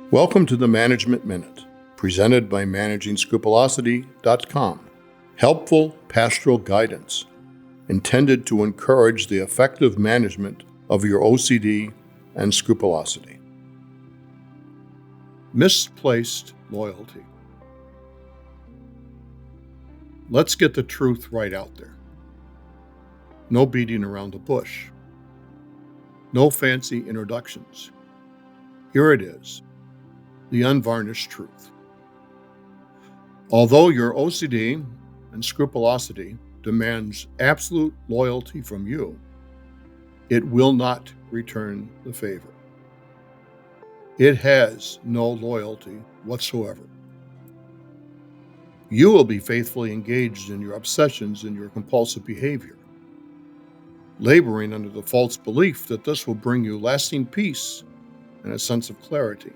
Welcome to the Management Minute, presented by ManagingScrupulosity.com. Helpful pastoral guidance intended to encourage the effective management of your OCD and scrupulosity. Misplaced loyalty. Let's get the truth right out there. No beating around the bush. No fancy introductions. Here it is. The unvarnished truth. Although your OCD and scrupulosity demands absolute loyalty from you, it will not return the favor. It has no loyalty whatsoever. You will be faithfully engaged in your obsessions and your compulsive behavior, laboring under the false belief that this will bring you lasting peace and a sense of clarity.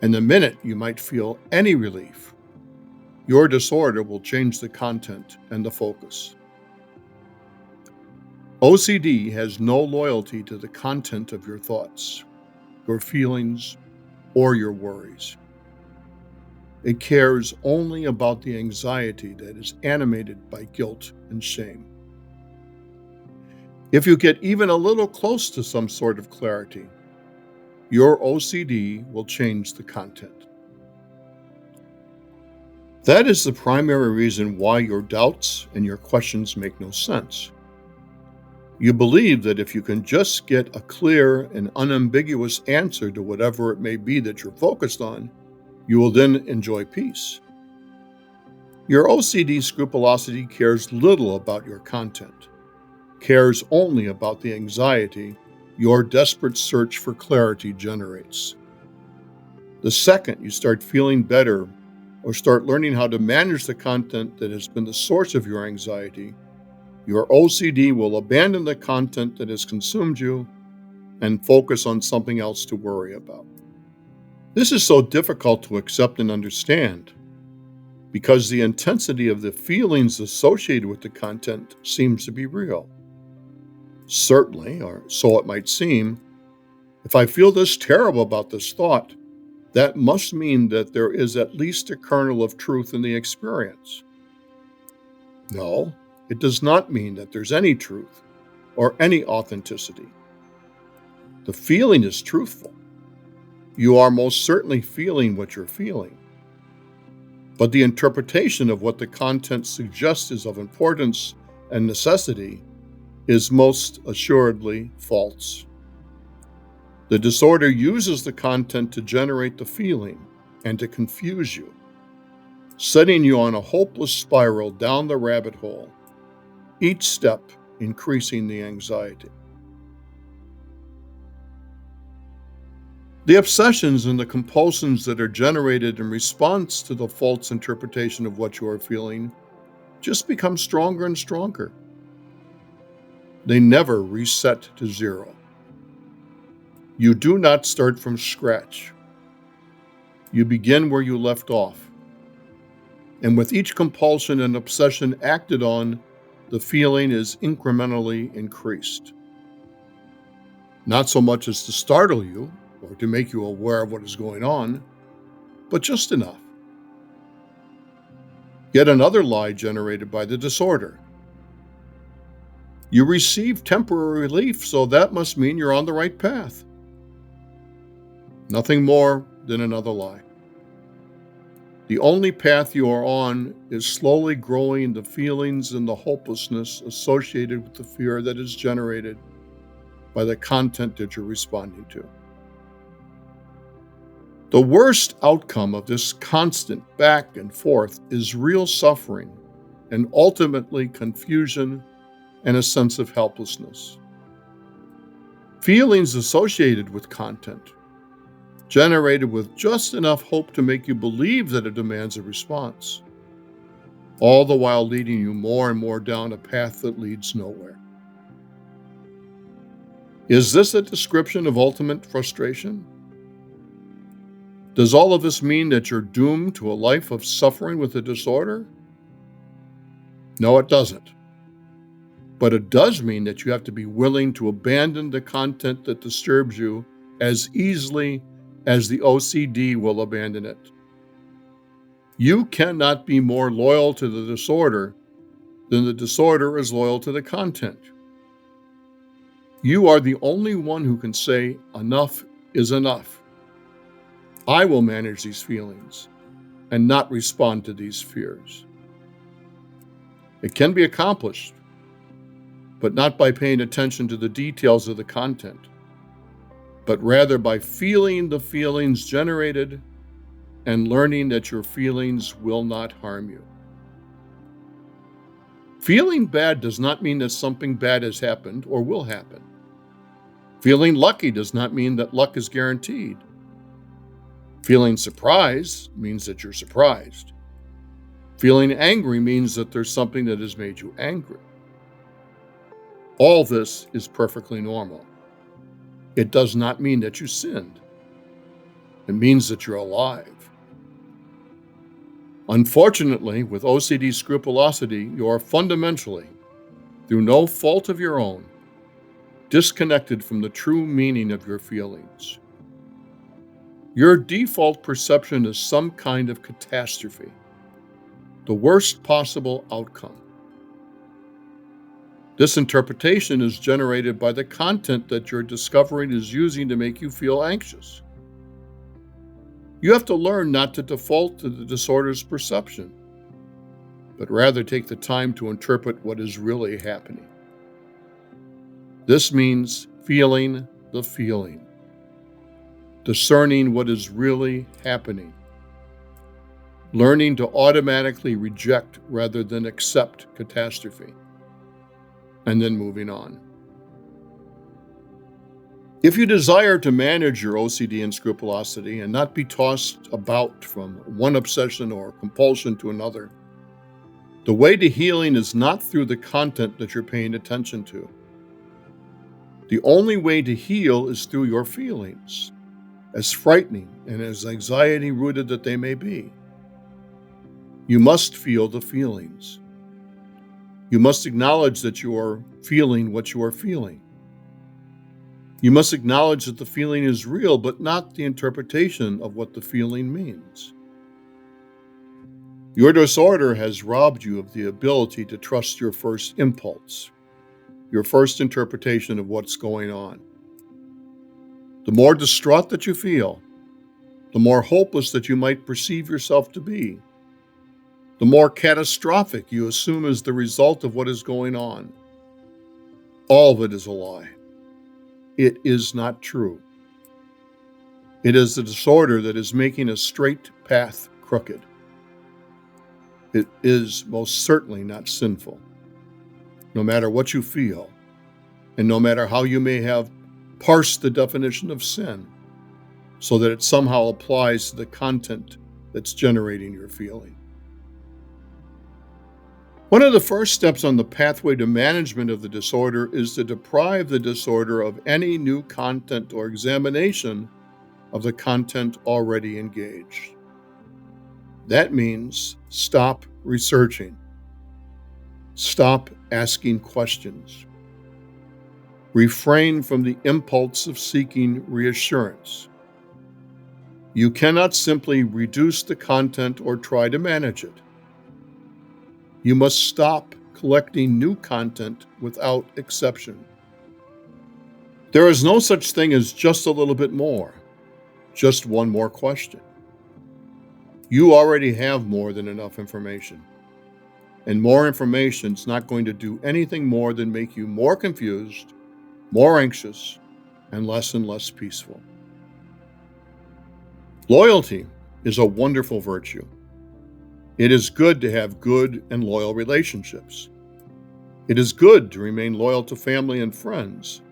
And the minute you might feel any relief, your disorder will change the content and the focus. OCD has no loyalty to the content of your thoughts, your feelings, or your worries. It cares only about the anxiety that is animated by guilt and shame. If you get even a little close to some sort of clarity, your OCD will change the content. That is the primary reason why your doubts and your questions make no sense. You believe that if you can just get a clear and unambiguous answer to whatever it may be that you're focused on, you will then enjoy peace. Your OCD scrupulosity cares little about your content, cares only about the anxiety your desperate search for clarity generates. The second you start feeling better or start learning how to manage the content that has been the source of your anxiety, your OCD will abandon the content that has consumed you and focus on something else to worry about. This is so difficult to accept and understand because the intensity of the feelings associated with the content seems to be real. Certainly, or so it might seem, if I feel this terrible about this thought, that must mean that there is at least a kernel of truth in the experience. No, it does not mean that there's any truth or any authenticity. The feeling is truthful. You are most certainly feeling what you're feeling. But the interpretation of what the content suggests is of importance and necessity is most assuredly false. The disorder uses the content to generate the feeling and to confuse you, setting you on a hopeless spiral down the rabbit hole, each step increasing the anxiety. The obsessions and the compulsions that are generated in response to the false interpretation of what you are feeling just become stronger and stronger. They never reset to zero. You do not start from scratch. You begin where you left off. And with each compulsion and obsession acted on, the feeling is incrementally increased. Not so much as to startle you or to make you aware of what is going on, but just enough. Yet another lie generated by the disorder. You receive temporary relief, so that must mean you're on the right path. Nothing more than another lie. The only path you are on is slowly growing the feelings and the hopelessness associated with the fear that is generated by the content that you're responding to. The worst outcome of this constant back and forth is real suffering and ultimately confusion and a sense of helplessness. Feelings associated with content, generated with just enough hope to make you believe that it demands a response, all the while leading you more and more down a path that leads nowhere. Is this a description of ultimate frustration? Does all of this mean that you're doomed to a life of suffering with a disorder? No, it doesn't. But it does mean that you have to be willing to abandon the content that disturbs you as easily as the OCD will abandon it. You cannot be more loyal to the disorder than the disorder is loyal to the content. You are the only one who can say, enough is enough. I will manage these feelings and not respond to these fears. It can be accomplished, but not by paying attention to the details of the content, but rather by feeling the feelings generated and learning that your feelings will not harm you. Feeling bad does not mean that something bad has happened or will happen. Feeling lucky does not mean that luck is guaranteed. Feeling surprised means that you're surprised. Feeling angry means that there's something that has made you angry. All this is perfectly normal. It does not mean that you sinned. It means that you're alive. Unfortunately, with OCD scrupulosity, you are fundamentally, through no fault of your own, disconnected from the true meaning of your feelings. Your default perception is some kind of catastrophe, the worst possible outcome. This interpretation is generated by the content that your discovering is using to make you feel anxious. You have to learn not to default to the disorder's perception, but rather take the time to interpret what is really happening. This means feeling the feeling, discerning what is really happening, learning to automatically reject rather than accept catastrophe, and then moving on. If you desire to manage your OCD and scrupulosity and not be tossed about from one obsession or compulsion to another, the way to healing is not through the content that you're paying attention to. The only way to heal is through your feelings, as frightening and as anxiety-rooted that they may be. You must feel the feelings. You must acknowledge that you are feeling what you are feeling. You must acknowledge that the feeling is real, but not the interpretation of what the feeling means. Your disorder has robbed you of the ability to trust your first impulse, your first interpretation of what's going on. The more distraught that you feel, the more hopeless that you might perceive yourself to be, the more catastrophic you assume is the result of what is going on. All of it is a lie. It is not true. It is the disorder that is making a straight path crooked. It is most certainly not sinful, no matter what you feel, and no matter how you may have parsed the definition of sin, so that it somehow applies to the content that's generating your feeling. One of the first steps on the pathway to management of the disorder is to deprive the disorder of any new content or examination of the content already engaged. That means stop researching. Stop asking questions. Refrain from the impulse of seeking reassurance. You cannot simply reduce the content or try to manage it. You must stop collecting new content without exception. There is no such thing as just a little bit more, just one more question. You already have more than enough information, and more information is not going to do anything more than make you more confused, more anxious, and less peaceful. Loyalty is a wonderful virtue. It is good to have good and loyal relationships. It is good to remain loyal to family and friends,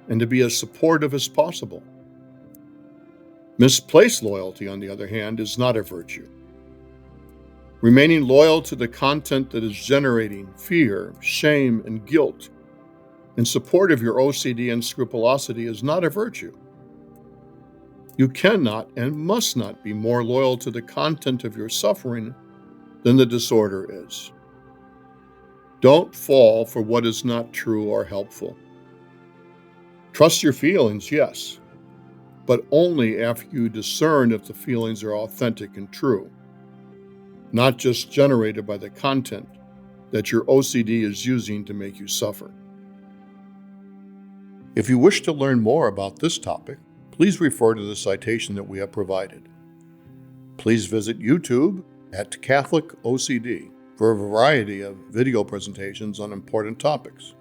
and to be as supportive as possible. Misplaced loyalty, on the other hand, is not a virtue. Remaining loyal to the content that is generating fear, shame, and guilt in support of your OCD and scrupulosity is not a virtue. You cannot and must not be more loyal to the content of your suffering than the disorder is. Don't fall for what is not true or helpful. Trust your feelings, yes, but only after you discern if the feelings are authentic and true, not just generated by the content that your OCD is using to make you suffer. If you wish to learn more about this topic, please refer to the citation that we have provided. Please visit YouTube at Catholic OCD for a variety of video presentations on important topics.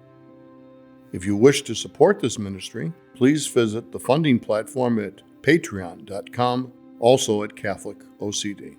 If you wish to support this ministry, please visit the funding platform at patreon.com, also at Catholic OCD.